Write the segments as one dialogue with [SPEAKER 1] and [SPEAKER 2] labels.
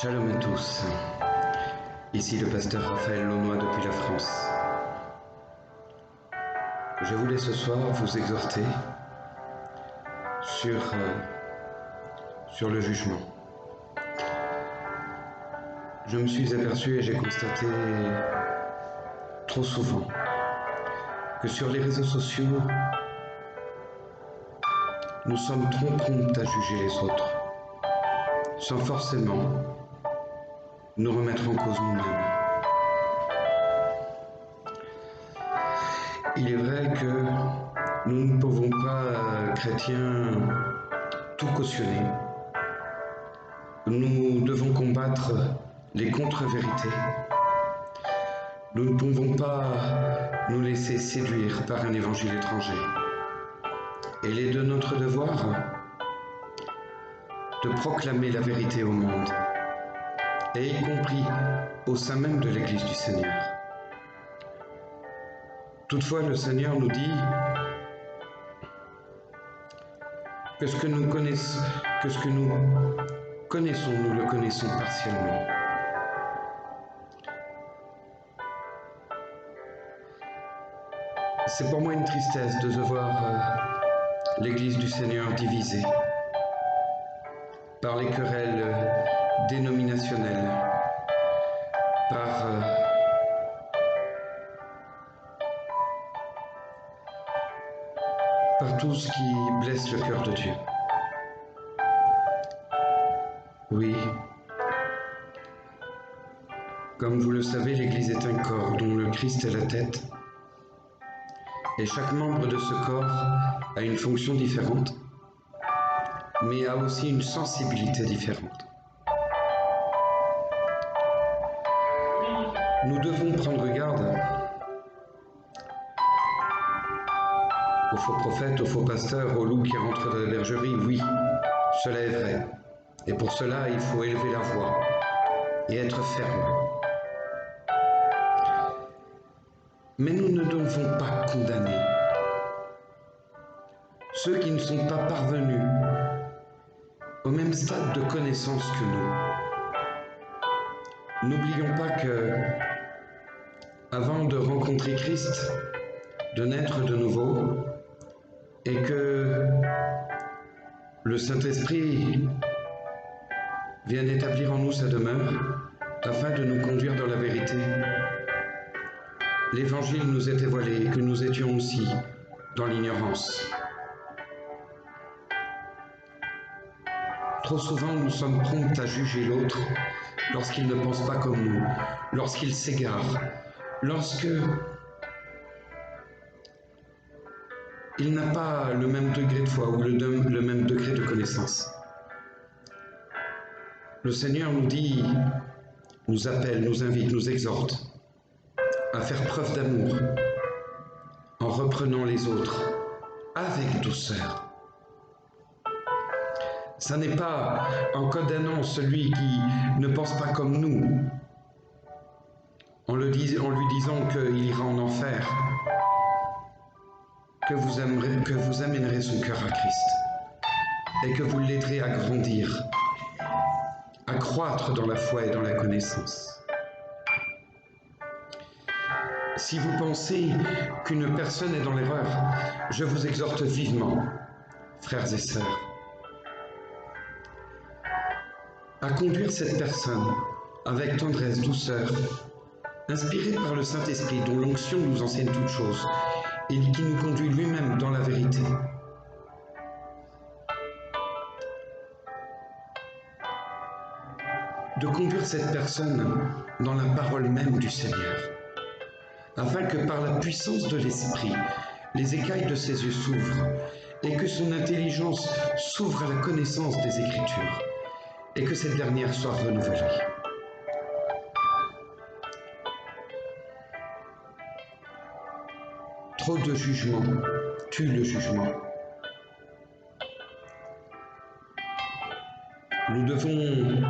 [SPEAKER 1] Shalom à tous, ici le pasteur Raphaël Launois depuis la France. Je voulais ce soir vous exhorter sur le jugement. Je me suis aperçu et j'ai constaté trop souvent que sur les réseaux sociaux, nous sommes trop prompts à juger les autres, sans forcément nous remettre en cause nous-mêmes. Il est vrai que nous ne pouvons pas, chrétiens, tout cautionner. Nous devons combattre les contre-vérités. Nous ne pouvons pas nous laisser séduire par un évangile étranger. Et il est de notre devoir de proclamer la vérité au monde, et y compris au sein même de l'Église du Seigneur. Toutefois, le Seigneur nous dit que ce que nous connaissons, nous le connaissons partiellement. C'est pour moi une tristesse de voir l'Église du Seigneur divisée par les querelles dénominationnelles, par tout ce qui blesse le cœur de Dieu. Oui, comme vous le savez, l'Église est un corps dont le Christ est la tête, et chaque membre de ce corps a une fonction différente, mais a aussi une sensibilité différente. Nous devons prendre garde aux faux prophètes, aux faux pasteurs, aux loups qui rentrent dans la bergerie. Oui, cela est vrai. Et pour cela, il faut élever la voix et être ferme. Mais nous ne devons pas condamner ceux qui ne sont pas parvenus au même stade de connaissance que nous. N'oublions pas que, avant de rencontrer Christ, de naître de nouveau, et que le Saint-Esprit vienne établir en nous sa demeure, afin de nous conduire dans la vérité, l'Évangile nous est dévoilé, que nous étions aussi dans l'ignorance. Trop souvent, nous sommes prompts à juger l'autre lorsqu'il ne pense pas comme nous, lorsqu'il s'égare, lorsque il n'a pas le même degré de foi ou le même degré de connaissance. Le Seigneur nous dit, nous appelle, nous invite, nous exhorte à faire preuve d'amour en reprenant les autres avec douceur. Ça n'est pas en condamnant celui qui ne pense pas comme nous, en lui disant qu'il ira en enfer, que vous amènerez son cœur à Christ et que vous l'aiderez à grandir, à croître dans la foi et dans la connaissance. Si vous pensez qu'une personne est dans l'erreur, je vous exhorte vivement, frères et sœurs, à conduire cette personne avec tendresse, douceur, inspirée par le Saint-Esprit dont l'onction nous enseigne toutes choses et qui nous conduit lui-même dans la vérité. De conduire cette personne dans la parole même du Seigneur, afin que par la puissance de l'Esprit, les écailles de ses yeux s'ouvrent et que son intelligence s'ouvre à la connaissance des Écritures et que cette dernière soit renouvelée. Trop de jugement tue le jugement. Nous devons,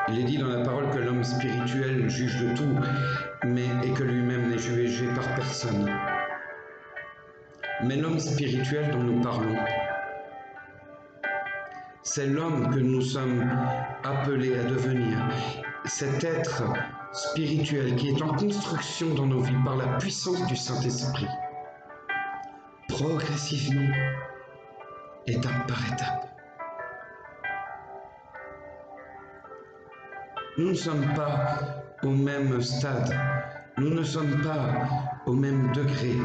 [SPEAKER 1] il est dit dans la parole que l'homme spirituel juge de tout, et que lui-même n'est jugé par personne. Mais l'homme spirituel dont nous parlons C'est l'homme que nous sommes appelés à devenir, cet être spirituel qui est en construction dans nos vies par la puissance du Saint-Esprit, progressivement, étape par étape. Nous ne sommes pas au même stade, nous ne sommes pas au même degré,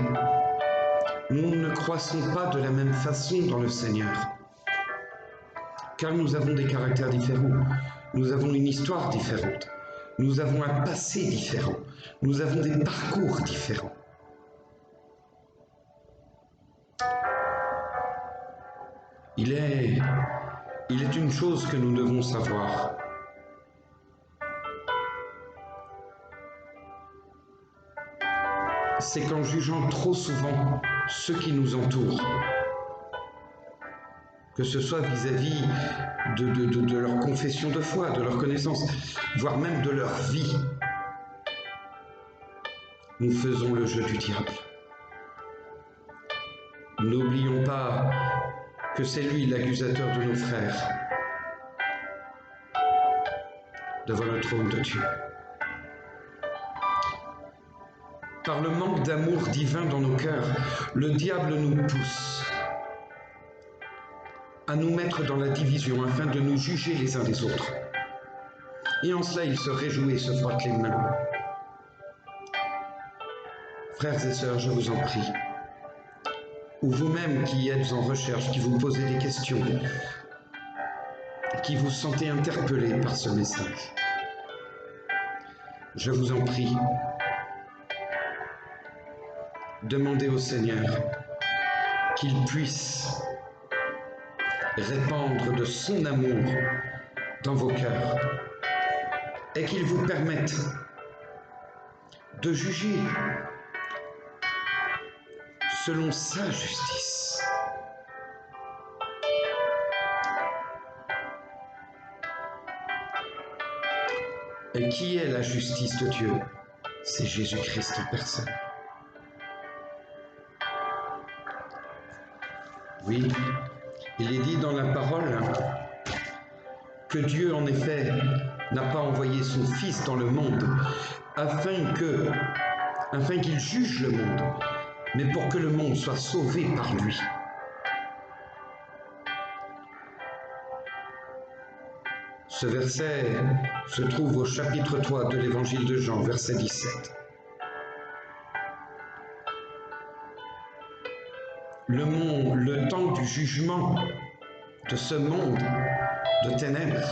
[SPEAKER 1] nous ne croissons pas de la même façon dans le Seigneur, car nous avons des caractères différents, nous avons une histoire différente, nous avons un passé différent, nous avons des parcours différents. Il est une chose que nous devons savoir. C'est qu'en jugeant trop souvent ceux qui nous entourent, que ce soit vis-à-vis de leur confession de foi, de leur connaissance, voire même de leur vie, nous faisons le jeu du diable. N'oublions pas que c'est lui l'accusateur de nos frères devant le trône de Dieu. Par le manque d'amour divin dans nos cœurs, le diable nous pousse à nous mettre dans la division afin de nous juger les uns des autres. Et en cela, il se réjouit et se frotte les mains. Frères et sœurs, je vous en prie, ou vous-même qui êtes en recherche, qui vous posez des questions, qui vous sentez interpellés par ce message, je vous en prie, demandez au Seigneur qu'il puisse répandre de son amour dans vos cœurs et qu'il vous permette de juger selon sa justice. Et qui est la justice de Dieu? C'est Jésus-Christ en personne. Oui, il est dit dans la parole que Dieu, en effet, n'a pas envoyé son Fils dans le monde afin qu'il juge le monde, mais pour que le monde soit sauvé par lui. Ce verset se trouve au chapitre 3 de l'Évangile de Jean, verset 17. Le temps du jugement de ce monde de ténèbres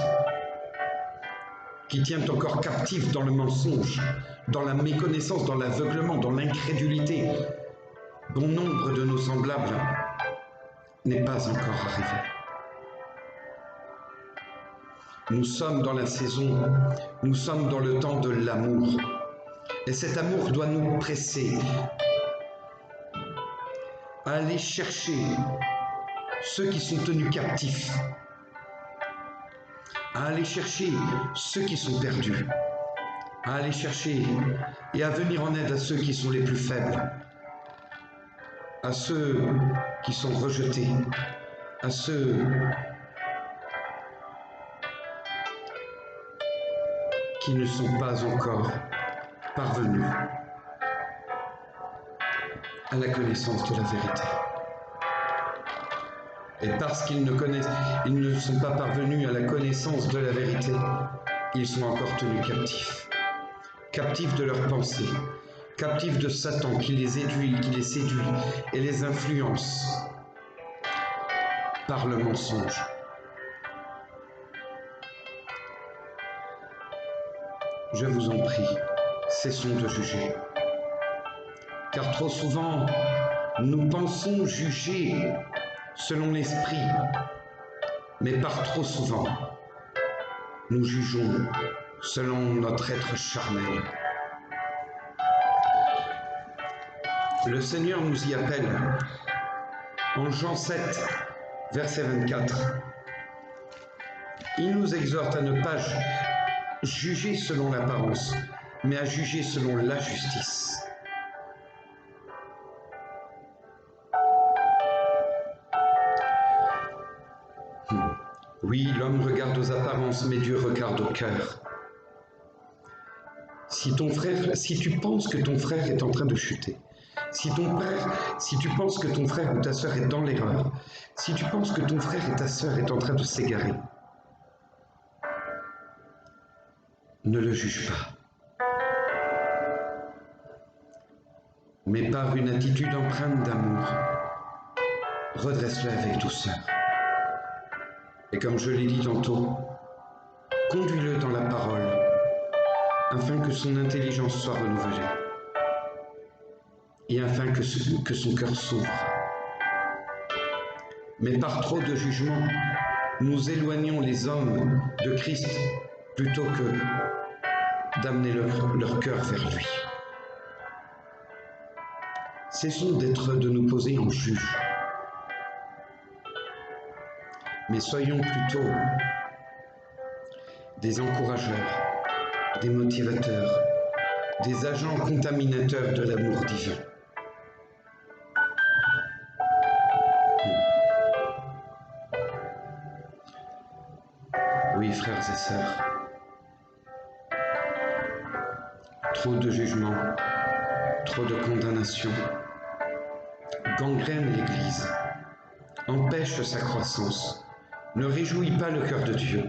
[SPEAKER 1] qui tient encore captif dans le mensonge, dans la méconnaissance, dans l'aveuglement, dans l'incrédulité, bon nombre de nos semblables n'est pas encore arrivé. Nous sommes dans la saison, nous sommes dans le temps de l'amour. Et cet amour doit nous presser à aller chercher ceux qui sont tenus captifs, à aller chercher ceux qui sont perdus, à aller chercher et à venir en aide à ceux qui sont les plus faibles, à ceux qui sont rejetés, à ceux qui ne sont pas encore parvenus à la connaissance de la vérité. Et parce qu'ils ne sont pas parvenus à la connaissance de la vérité, ils sont encore tenus captifs. Captifs de leurs pensées, captifs de Satan qui les séduit et les influence par le mensonge. Je vous en prie, cessons de juger. Car trop souvent, nous pensons juger selon l'esprit, mais par trop souvent, nous jugeons selon notre être charnel. Le Seigneur nous y appelle en Jean 7, verset 24. Il nous exhorte à ne pas juger selon l'apparence, mais à juger selon la justice. Oui, l'homme regarde aux apparences, mais Dieu regarde au cœur. Si tu penses que ton frère est en train de chuter, si tu penses que ton frère ou ta sœur est dans l'erreur, si tu penses que ton frère et ta sœur est en train de s'égarer, ne le juge pas. Mais par une attitude empreinte d'amour, redresse-le avec douceur. Et comme je l'ai dit tantôt, conduis-le dans la parole, afin que son intelligence soit renouvelée, et afin que son cœur s'ouvre. Mais par trop de jugement, nous éloignons les hommes de Christ plutôt que d'amener leur cœur vers lui. Cessons de nous poser en juge, mais soyons plutôt des encourageurs, des motivateurs, des agents contaminateurs de l'amour divin. Oui, frères et sœurs, trop de jugement, trop de condamnation gangrène l'Église, empêche sa croissance, ne réjouit pas le cœur de Dieu.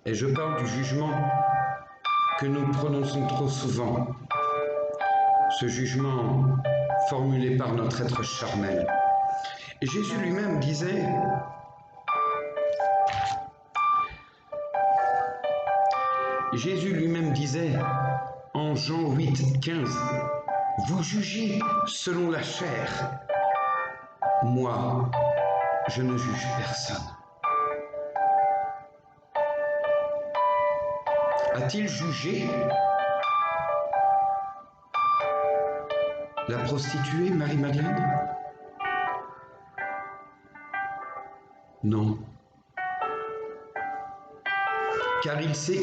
[SPEAKER 1] Et je parle du jugement que nous prononçons trop souvent, ce jugement formulé par notre être charnel. Et Jésus lui-même disait, en Jean 8, 15, « Vous jugez selon la chair. Moi, je ne juge personne. » A-t-il jugé la prostituée Marie-Madeleine? Non. Car il sait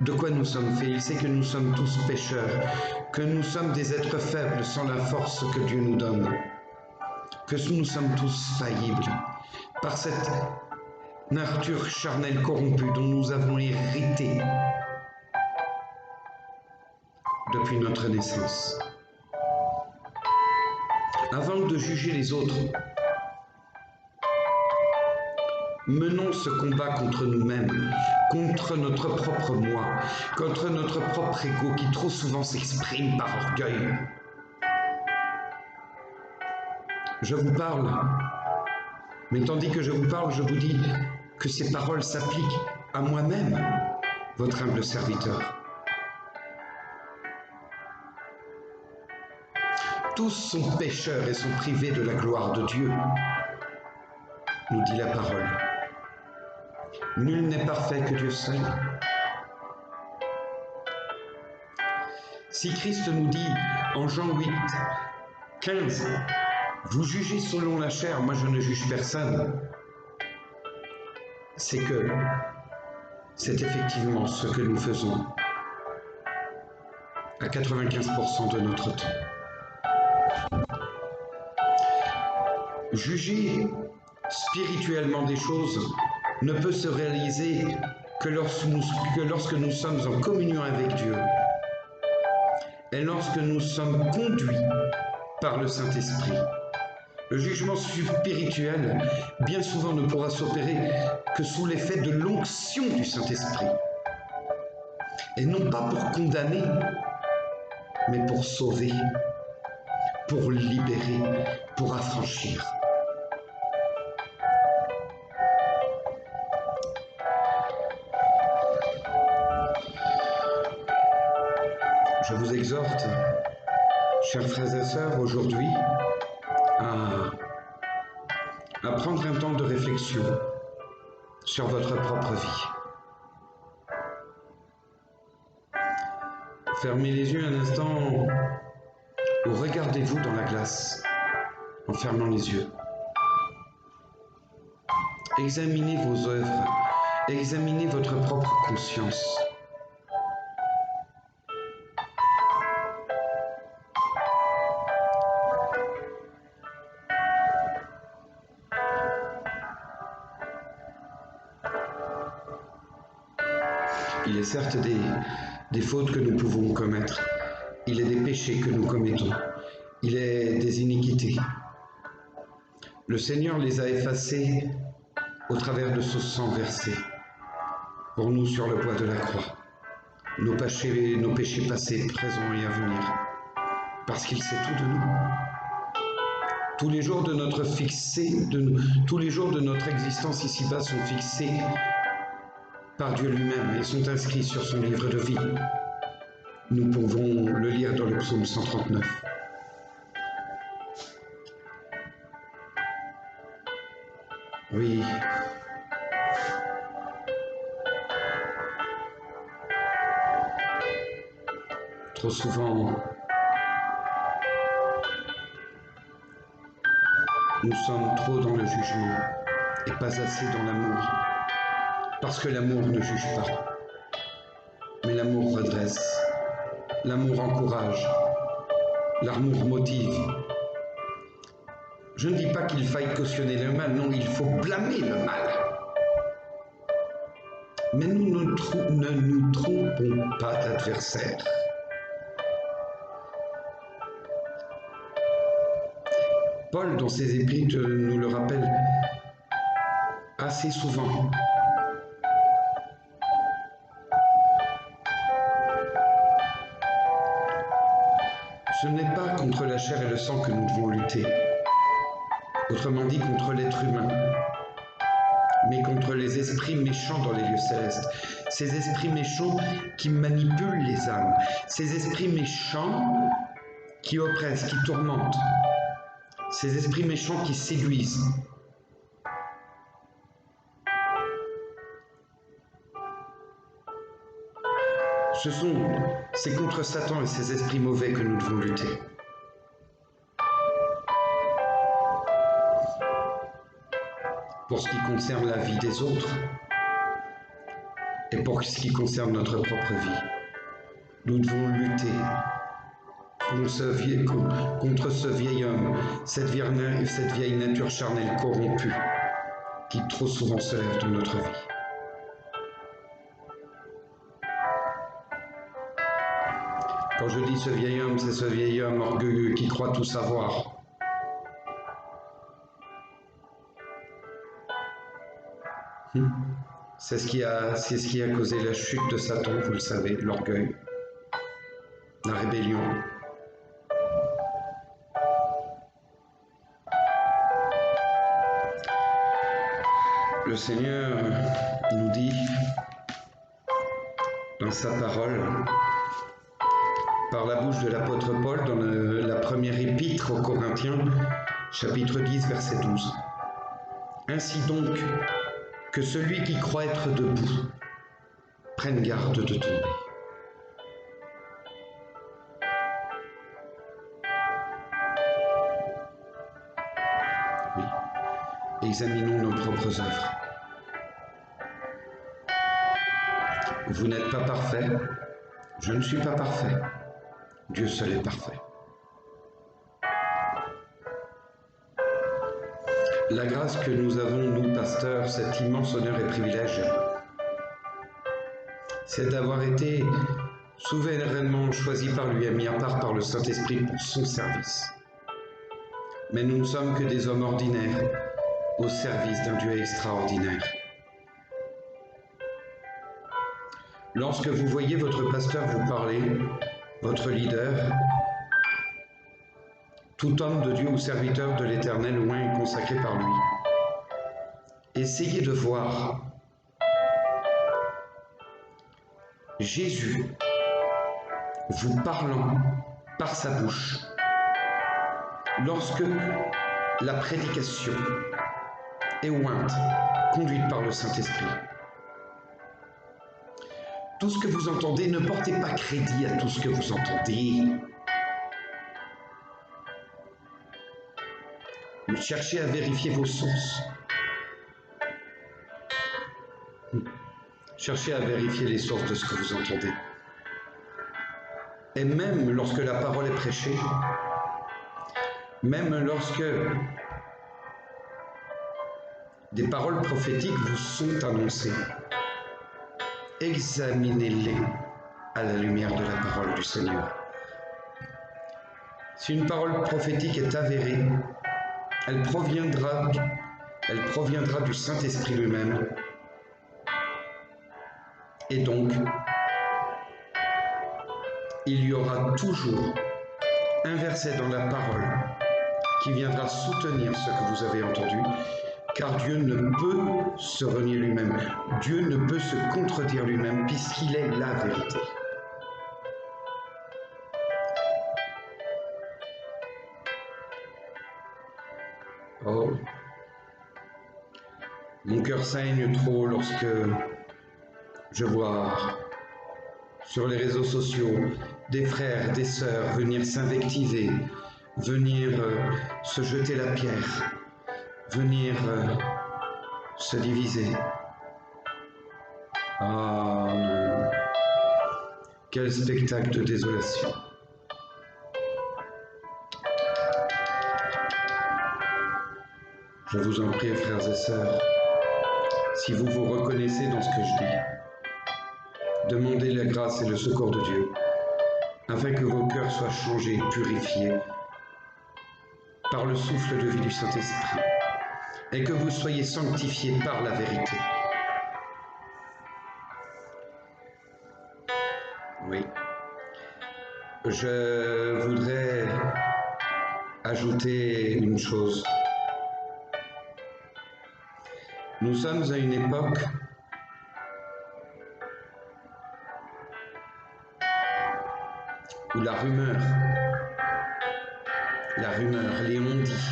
[SPEAKER 1] de quoi nous sommes faits. Il sait que nous sommes tous pécheurs, que nous sommes des êtres faibles sans la force que Dieu nous donne, que nous sommes tous faillibles par cette nature charnelle corrompue dont nous avons hérité depuis notre naissance. Avant de juger les autres, menons ce combat contre nous-mêmes, contre notre propre moi, contre notre propre ego qui trop souvent s'exprime par orgueil. Je vous parle, mais tandis que je vous parle, je vous dis que ces paroles s'appliquent à moi-même, votre humble serviteur. Tous sont pécheurs et sont privés de la gloire de Dieu, nous dit la parole. Nul n'est parfait que Dieu seul. Si Christ nous dit en Jean 8, 15, « Vous jugez selon la chair, moi je ne juge personne », c'est que c'est effectivement ce que nous faisons à 95% de notre temps. Juger spirituellement des choses ne peut se réaliser que lorsque nous sommes en communion avec Dieu et lorsque nous sommes conduits par le Saint-Esprit. Le jugement spirituel, bien souvent, ne pourra s'opérer que sous l'effet de l'onction du Saint-Esprit. Et non pas pour condamner, mais pour sauver, pour libérer, pour affranchir. Je vous exhorte, chers frères et sœurs, aujourd'hui, à prendre un temps de réflexion sur votre propre vie. Fermez les yeux un instant ou regardez-vous dans la glace en fermant les yeux. Examinez vos œuvres, examinez votre propre conscience. Il est certes des fautes que nous pouvons commettre. Il est des péchés que nous commettons. Il est des iniquités. Le Seigneur les a effacés au travers de ce sang versé pour nous sur le bois de la croix. Nos péchés passés, présents et à venir. Parce qu'il sait tout de nous. Tous les jours de notre tous les jours de notre existence ici-bas sont fixés par Dieu lui-même et sont inscrits sur son livre de vie. Nous pouvons le lire dans le psaume 139. Oui. Trop souvent, nous sommes trop dans le jugement et pas assez dans l'amour. Parce que l'amour ne juge pas, mais l'amour redresse, l'amour encourage, l'amour motive. Je ne dis pas qu'il faille cautionner le mal, non, il faut blâmer le mal. Mais nous ne nous trompons pas d'adversaire. Paul, dans ses épîtres, nous le rappelle assez souvent. Ce n'est pas contre la chair et le sang que nous devons lutter, autrement dit contre l'être humain, mais contre les esprits méchants dans les lieux célestes, ces esprits méchants qui manipulent les âmes, ces esprits méchants qui oppressent, qui tourmentent, ces esprits méchants qui séduisent. C'est contre Satan et ses esprits mauvais que nous devons lutter. Pour ce qui concerne la vie des autres et pour ce qui concerne notre propre vie, nous devons lutter contre ce vieil homme, cette vieille nature charnelle corrompue qui trop souvent se lève dans notre vie. Quand je dis ce vieil homme, c'est ce vieil homme orgueilleux qui croit tout savoir. C'est ce qui a causé la chute de Satan, vous le savez, l'orgueil, la rébellion. Le Seigneur nous dit dans sa parole, par la bouche de l'apôtre Paul, dans la première épître aux Corinthiens, chapitre 10, verset 12. Ainsi donc, que celui qui croit être debout prenne garde de tomber. Oui, examinons nos propres œuvres. Vous n'êtes pas parfait, je ne suis pas parfait. Dieu seul est parfait. La grâce que nous avons, nous, pasteurs, cet immense honneur et privilège, c'est d'avoir été souverainement choisis par lui et mis à part par le Saint-Esprit pour son service. Mais nous ne sommes que des hommes ordinaires au service d'un Dieu extraordinaire. Lorsque vous voyez votre pasteur vous parler, votre leader, tout homme de Dieu ou serviteur de l'Éternel loin et consacré par lui, essayez de voir Jésus vous parlant par sa bouche lorsque la prédication est ointe, conduite par le Saint-Esprit. Tout ce que vous entendez, ne portez pas crédit à tout ce que vous entendez. Mais cherchez à vérifier vos sources. Cherchez à vérifier les sources de ce que vous entendez. Et même lorsque la parole est prêchée, même lorsque des paroles prophétiques vous sont annoncées, examinez-les à la lumière de la parole du Seigneur. Si une parole prophétique est avérée, elle proviendra du Saint-Esprit lui-même. Et donc, il y aura toujours un verset dans la parole qui viendra soutenir ce que vous avez entendu, car Dieu ne peut se renier lui-même. Dieu ne peut se contredire lui-même puisqu'il est la vérité. Oh, mon cœur saigne trop lorsque je vois sur les réseaux sociaux des frères, des sœurs venir s'invectiver, venir se jeter la pierre, venir se diviser. Ah non, quel spectacle de désolation. Je vous en prie, frères et sœurs, si vous vous reconnaissez dans ce que je dis, demandez la grâce et le secours de Dieu, afin que vos cœurs soient changés et purifiés par le souffle de vie du Saint-Esprit, et que vous soyez sanctifiés par la vérité. Oui. Je voudrais ajouter une chose. Nous sommes à une époque où la rumeur, les on-dit,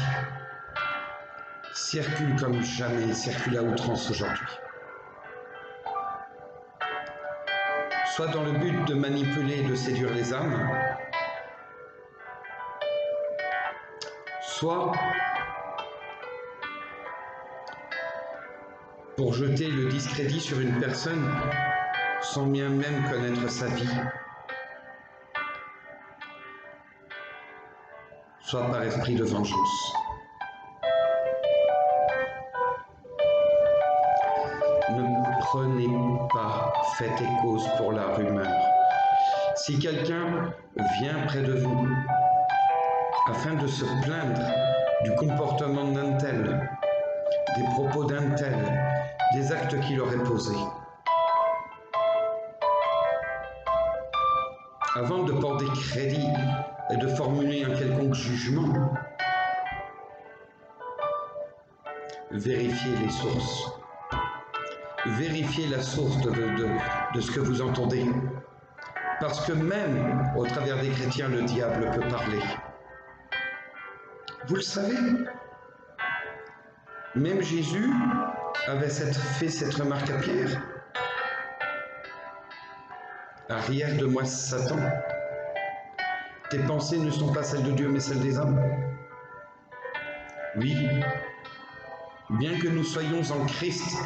[SPEAKER 1] circulent comme jamais, circulent à outrance aujourd'hui. Soit dans le but de manipuler et de séduire les âmes, soit pour jeter le discrédit sur une personne sans bien même connaître sa vie, soit par esprit de vengeance. Ne prenez pas fait et cause pour la rumeur. Si quelqu'un vient près de vous afin de se plaindre du comportement d'un tel, des propos d'un tel, des actes qu'il aurait posés, avant de porter crédit et de formuler un quelconque jugement, vérifiez les sources. Vérifiez la source de ce que vous entendez. Parce que même au travers des chrétiens, le diable peut parler. Vous le savez. Même Jésus avait fait cette remarque à Pierre. Arrière de moi, Satan. Tes pensées ne sont pas celles de Dieu, mais celles des hommes. Oui, bien que nous soyons en Christ,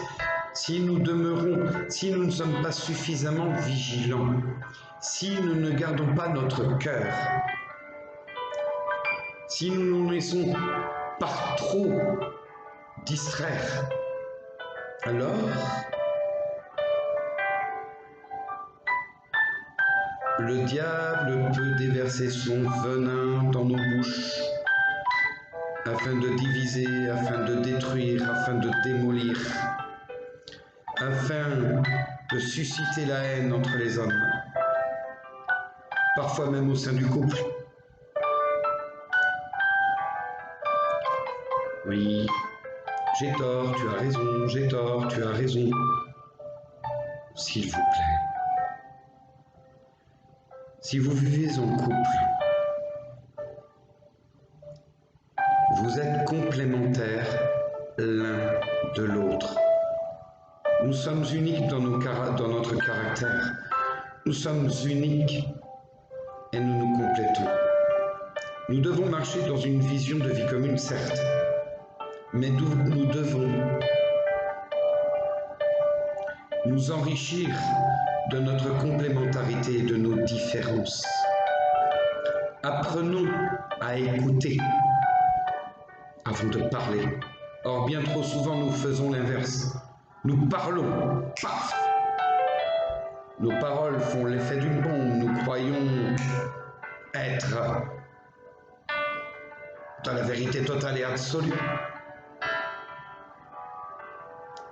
[SPEAKER 1] si nous ne sommes pas suffisamment vigilants, si nous ne gardons pas notre cœur, si nous nous laissons par trop distraire, alors le diable peut déverser son venin dans nos bouches afin de diviser, afin de détruire, afin de démolir, afin de susciter la haine entre les hommes, parfois même au sein du couple. Oui, j'ai tort, tu as raison, j'ai tort, tu as raison. S'il vous plaît. Si vous vivez en couple, vous êtes complémentaires l'un de l'autre. Nous sommes uniques dans notre caractère. Nous sommes uniques et nous nous complétons. Nous devons marcher dans une vision de vie commune, certes, mais nous devons nous enrichir de notre complémentarité et de nos différences. Apprenons à écouter avant de parler. Or, bien trop souvent, nous faisons l'inverse. Nous parlons, paf, nos paroles font l'effet d'une bombe, nous croyons être dans la vérité totale et absolue.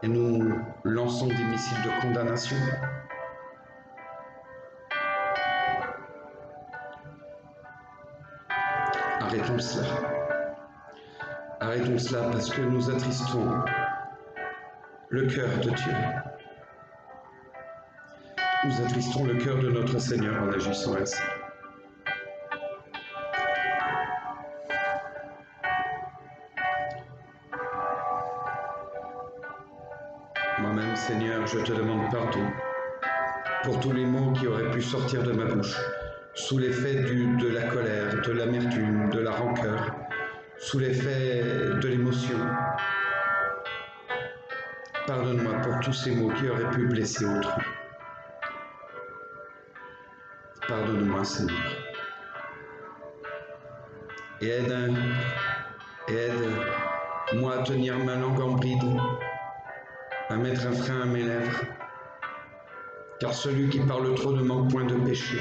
[SPEAKER 1] Et nous lançons des missiles de condamnation. Arrêtons cela. Arrêtons cela parce que nous attristons le cœur de Dieu. Nous attristons le cœur de notre Seigneur en agissant ainsi. Moi-même, Seigneur, je te demande pardon pour tous les mots qui auraient pu sortir de ma bouche, sous l'effet de la colère, de l'amertume, de la rancœur, sous l'effet de l'émotion. Pardonne-moi pour tous ces mots qui auraient pu blesser autrui. Pardonne-moi, Seigneur. Et aide-moi à tenir ma langue en bride, à mettre un frein à mes lèvres, car celui qui parle trop ne manque point de péché.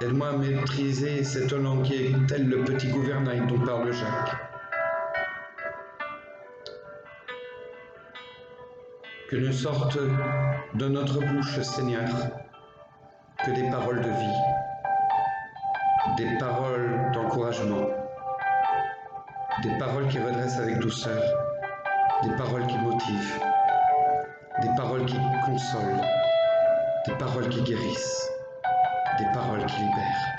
[SPEAKER 1] Aide-moi à maîtriser cette langue qui est tel le petit gouvernail dont parle Jacques. Que ne sortent de notre bouche, Seigneur, que des paroles de vie, des paroles d'encouragement, des paroles qui redressent avec douceur, des paroles qui motivent, des paroles qui consolent, des paroles qui guérissent, des paroles qui libèrent.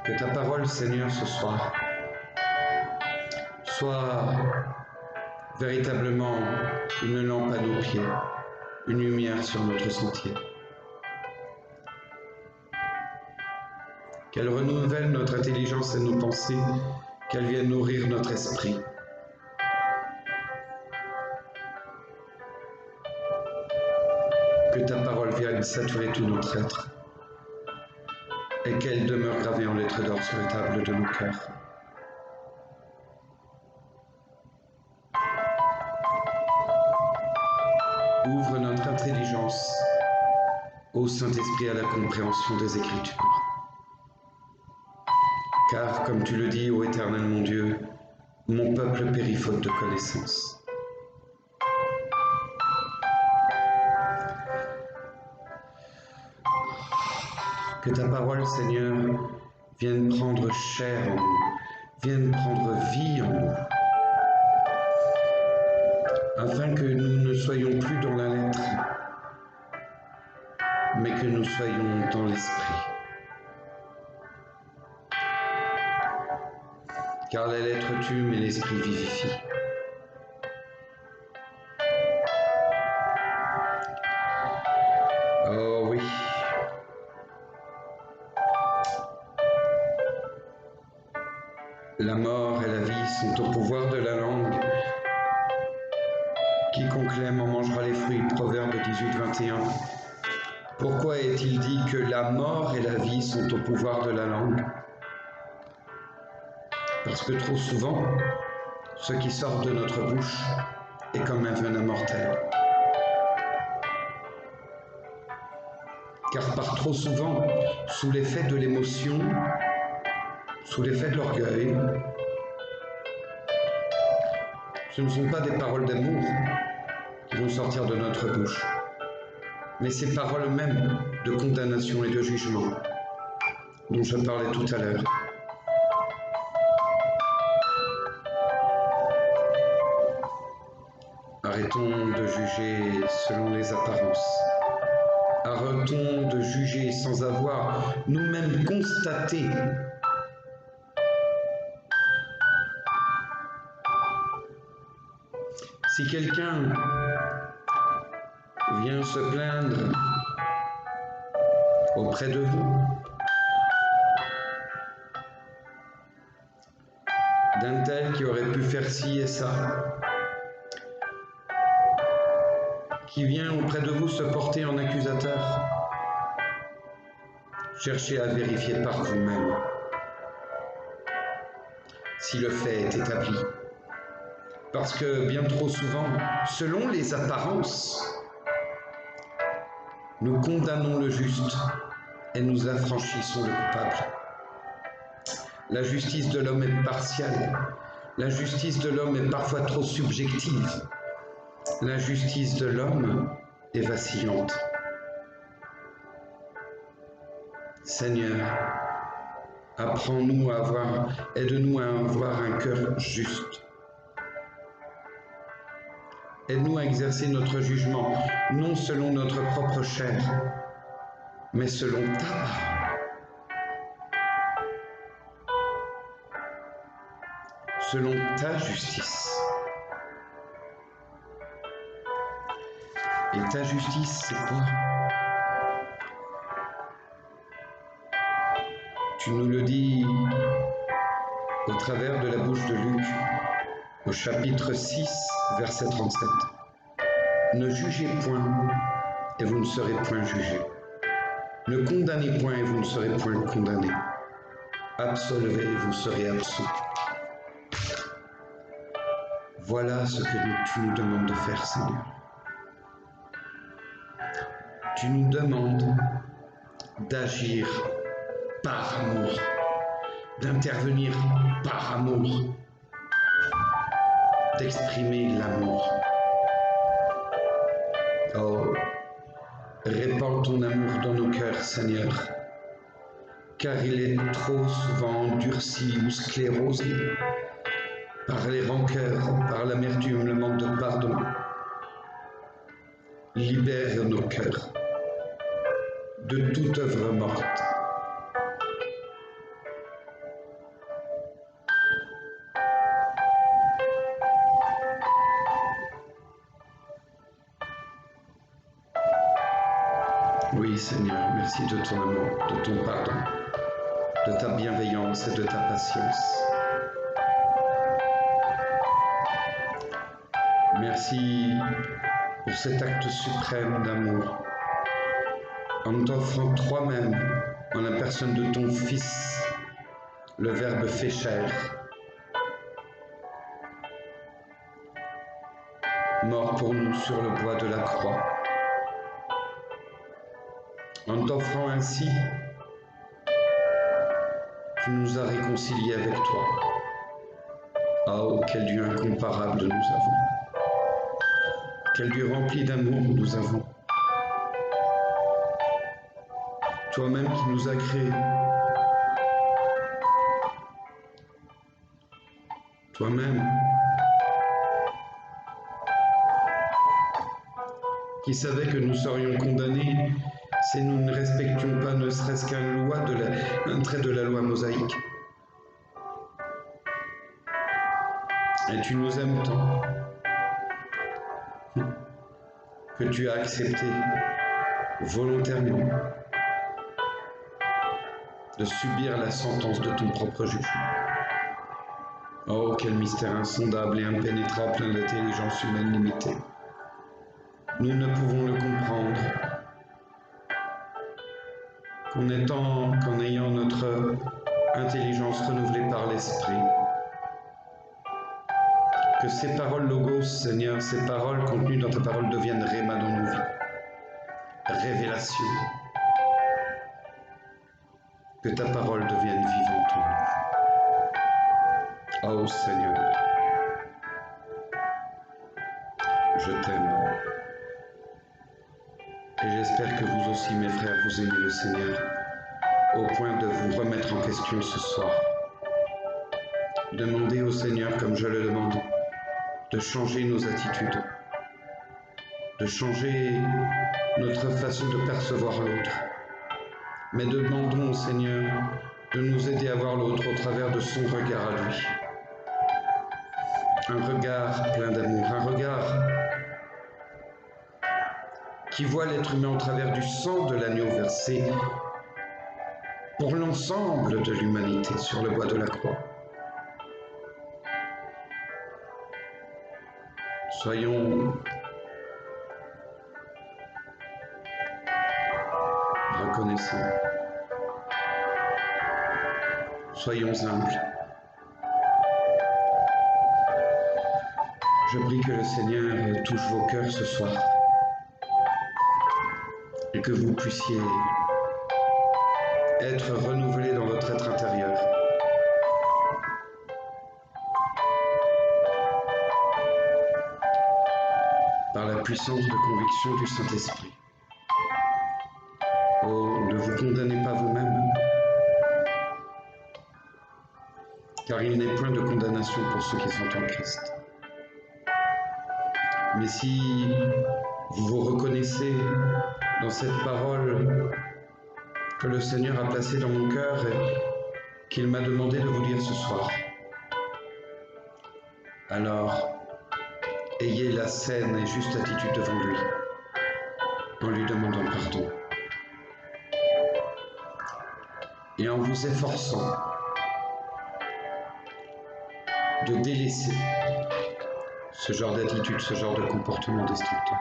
[SPEAKER 1] Que ta parole, Seigneur, ce soir, soit véritablement une lampe à nos pieds, une lumière sur notre sentier. Qu'elle renouvelle notre intelligence et nos pensées, qu'elle vienne nourrir notre esprit. Que ta parole vienne saturer tout notre être et qu'elle demeure gravée en lettres d'or sur les tables de nos cœurs. Ouvre notre intelligence, ô Saint-Esprit, à la compréhension des Écritures. Car, comme tu le dis, ô Éternel mon Dieu, mon peuple périt faute de connaissance. Que ta parole, Seigneur, vienne prendre chair en nous, vienne prendre vie en nous, afin que nous ne soyons plus dans la lettre, mais que nous soyons dans l'esprit. Car la lettre tue, mais l'esprit vivifie. Oh oui. La mort et la vie sont au pouvoir de la langue. Quiconque l'aime en mangera les fruits. Proverbe 18-21. Pourquoi est-il dit que la mort et la vie sont au pouvoir de la langue? Parce que trop souvent, ce qui sort de notre bouche est comme un venin mortel. Car par trop souvent, sous l'effet de l'émotion, sous l'effet de l'orgueil, ce ne sont pas des paroles d'amour qui vont sortir de notre bouche, mais ces paroles mêmes de condamnation et de jugement dont je parlais tout à l'heure. Arrêtons de juger selon les apparences. Arrêtons de juger sans avoir nous-mêmes constaté si quelqu'un vient se plaindre auprès de vous d'un tel qui aurait pu faire ci et ça, qui vient auprès de vous se porter en accusateur, cherchez à vérifier par vous-même si le fait est établi. Parce que bien trop souvent, selon les apparences, nous condamnons le juste et nous affranchissons le coupable. La justice de l'homme est partiale. La justice de l'homme est parfois trop subjective. La justice de l'homme est vacillante. Seigneur, apprends-nous à avoir, aide-nous à avoir un cœur juste. Aide-nous à exercer notre jugement, non selon notre propre chair, mais selon ta parole, selon ta justice. Et ta justice, c'est quoi? Tu nous le dis au travers de la bouche de Luc, au chapitre 6, verset 37. Ne jugez point, et vous ne serez point jugés. Ne condamnez point, et vous ne serez point condamnés. Absolvez, et vous serez absous. Voilà ce que tu nous demandes de faire, Seigneur. Tu nous demandes d'agir par amour, d'intervenir par amour, d'exprimer l'amour. Oh, répands ton amour dans nos cœurs, Seigneur, car il est trop souvent endurci ou sclérosé par les rancœurs, par l'amertume, le manque de pardon. Libère nos cœurs de toute œuvre morte. Oui, Seigneur, merci de ton amour, de ton pardon, de ta bienveillance et de ta patience. Merci pour cet acte suprême d'amour, en t'offrant toi-même, en la personne de ton Fils, le Verbe fait chair, mort pour nous sur le bois de la croix. En t'offrant ainsi, tu nous as réconciliés avec toi. Oh, quel Dieu incomparable nous avons! Quel Dieu rempli d'amour nous avons! Toi-même qui nous as créés, toi-même qui savais que nous serions condamnés si nous ne respections pas ne serait-ce qu'un trait de la loi mosaïque. Et tu nous aimes tant que tu as accepté volontairement de subir la sentence de ton propre jugement. Oh, quel mystère insondable et impénétrable plein d'intelligence humaine limitée. Nous ne pouvons le comprendre qu'en ayant notre intelligence renouvelée par l'Esprit. Que ces paroles logos, Seigneur, ces paroles contenues dans ta parole deviennent réma dans nos vies. Révélation. Que ta parole devienne vivante en nous. Oh Seigneur, je t'aime. Et j'espère que vous aussi, mes frères, vous aimez le Seigneur, au point de vous remettre en question ce soir. Demandez au Seigneur, comme je le demande, de changer nos attitudes, de changer notre façon de percevoir l'autre. Mais demandons au Seigneur de nous aider à voir l'autre au travers de son regard à lui. Un regard plein d'amour, un regard qui voit l'être humain au travers du sang de l'agneau versé pour l'ensemble de l'humanité sur le bois de la croix. Soyons reconnaissants. Soyons humbles. Je prie que le Seigneur touche vos cœurs ce soir et que vous puissiez être renouvelés dans votre être intérieur. Par la puissance de conviction du Saint-Esprit. Oh, ne vous condamnez pas vous-même, car il n'est point de condamnation pour ceux qui sont en Christ. Mais si vous vous reconnaissez dans cette parole que le Seigneur a placée dans mon cœur et qu'il m'a demandé de vous dire ce soir, alors ayez la saine et juste attitude devant lui, en lui demandant pardon. Et en vous efforçant de délaisser ce genre d'attitude, ce genre de comportement destructeur.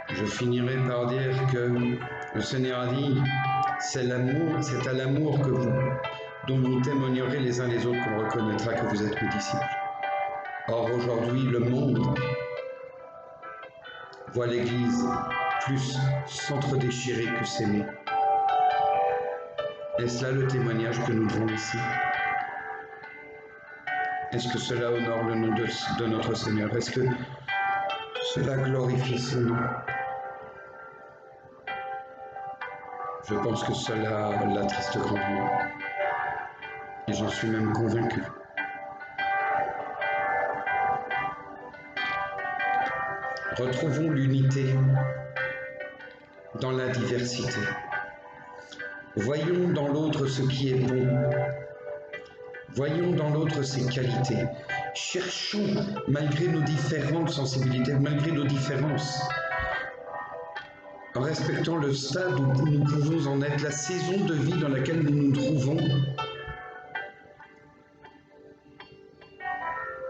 [SPEAKER 1] Je finirai par dire que le Seigneur a dit, c'est à l'amour dont vous témoignerez les uns les autres qu'on reconnaîtra que vous êtes mes disciples. Or aujourd'hui, le monde voit l'Église plus s'entre-déchirer que s'aimer. Est-ce là le témoignage que nous devons laisser? Est-ce que cela honore le nom de notre Seigneur? Est-ce que cela glorifie son nom? Je pense que cela l'attriste grandement. Et j'en suis même convaincu. Retrouvons l'unité dans la diversité. Voyons dans l'autre ce qui est bon. Voyons dans l'autre ses qualités. Cherchons, malgré nos différentes sensibilités, malgré nos différences, en respectant le stade où nous pouvons en être, la saison de vie dans laquelle nous nous trouvons,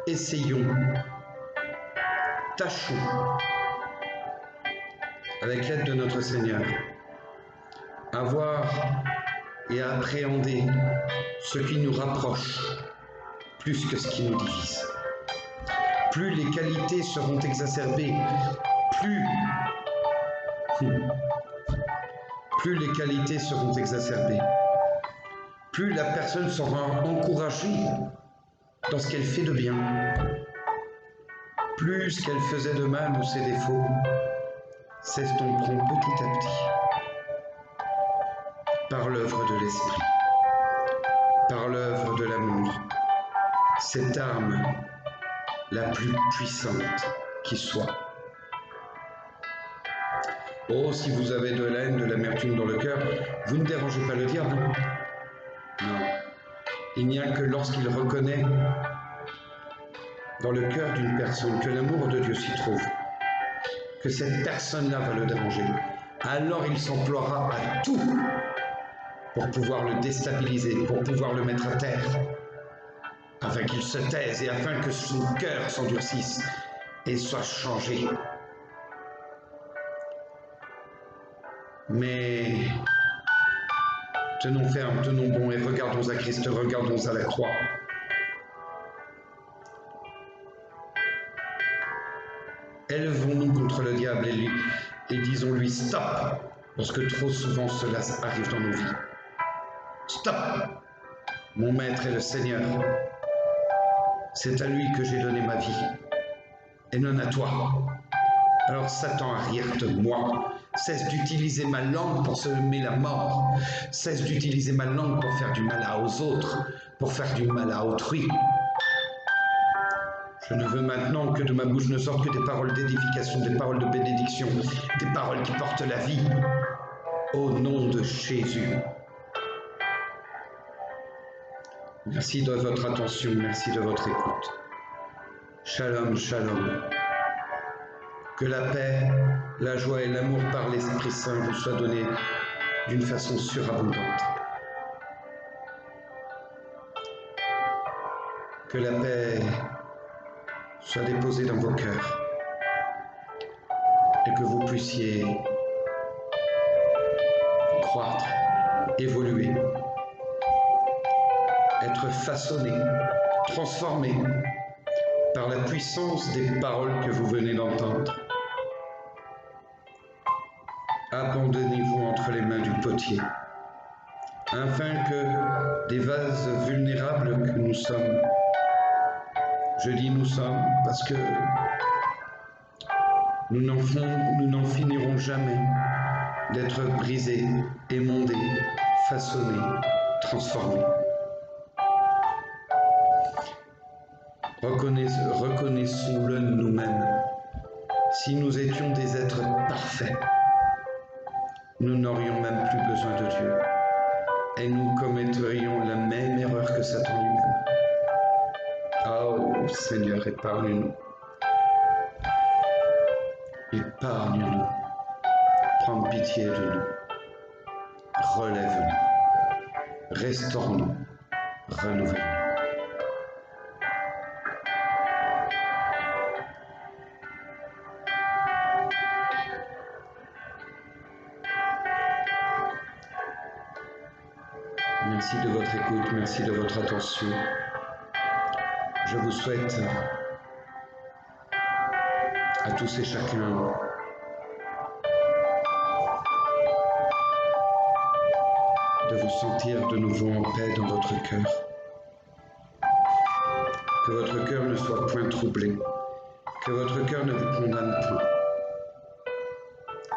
[SPEAKER 1] essayons, tâchons, avec l'aide de notre Seigneur, à voir et à appréhender ce qui nous rapproche plus que ce qui nous divise. Plus les qualités seront exacerbées, plus les qualités seront exacerbées, plus la personne sera encouragée dans ce qu'elle fait de bien, plus ce qu'elle faisait de mal ou ses défauts s'estomperont petit à petit par l'œuvre de l'Esprit, par l'œuvre de l'amour, cette arme la plus puissante qui soit. Oh, si vous avez de la haine, de l'amertume dans le cœur, vous ne dérangez pas le diable. Non. Il n'y a que lorsqu'il reconnaît dans le cœur d'une personne que l'amour de Dieu s'y trouve, que cette personne-là va le déranger. Alors il s'emploiera à tout pour pouvoir le déstabiliser, pour pouvoir le mettre à terre, afin qu'il se taise et afin que son cœur s'endurcisse et soit changé. Mais tenons ferme, tenons bon et regardons à Christ, regardons à la croix. Élevons-nous contre le diable et disons-lui stop, parce que trop souvent cela arrive dans nos vies. Stop, mon maître est le Seigneur. C'est à lui que j'ai donné ma vie, et non à toi. Alors Satan, arrière de moi. Cesse d'utiliser ma langue pour semer la mort. Cesse d'utiliser ma langue pour faire du mal aux autres, pour faire du mal à autrui. Je ne veux maintenant que de ma bouche ne sortent que des paroles d'édification, des paroles de bénédiction, des paroles qui portent la vie. Au nom de Jésus. Merci de votre attention, merci de votre écoute. Shalom, shalom. Que la paix, la joie et l'amour par l'Esprit Saint vous soient donnés d'une façon surabondante. Que la paix soit déposée dans vos cœurs et que vous puissiez croître, évoluer être façonné, transformé par la puissance des paroles que vous venez d'entendre. Abandonnez-vous entre les mains du potier, afin que des vases vulnérables que nous sommes, je dis nous sommes parce que nous n'en finirons jamais d'être brisés, émondés, façonnés, transformés. Reconnaissons-le nous-mêmes. Si nous étions des êtres parfaits, nous n'aurions même plus besoin de Dieu et nous commettrions la même erreur que Satan lui-même. Oh Seigneur, épargne-nous. Épargne-nous. Prends pitié de nous. Relève-nous. Restaure-nous. Renouvelle-nous. Merci de votre écoute, merci de votre attention. Je vous souhaite à tous et chacun de vous sentir de nouveau en paix dans votre cœur. Que votre cœur ne soit point troublé, que votre cœur ne vous condamne point.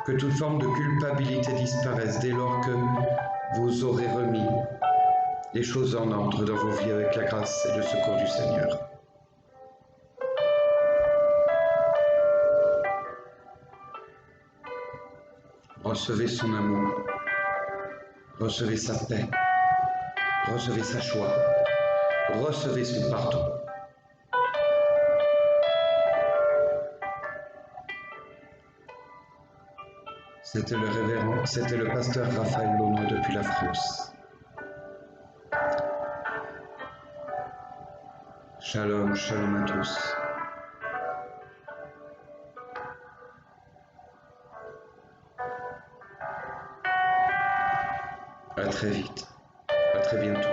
[SPEAKER 1] Que toute forme de culpabilité disparaisse dès lors que vous aurez remis les choses en ordre dans vos vies avec la grâce et le secours du Seigneur. Recevez son amour, recevez sa paix, recevez sa joie, recevez son pardon. C'était le pasteur Raphaël Launois depuis la France. Shalom, shalom à tous. À très vite, à très bientôt.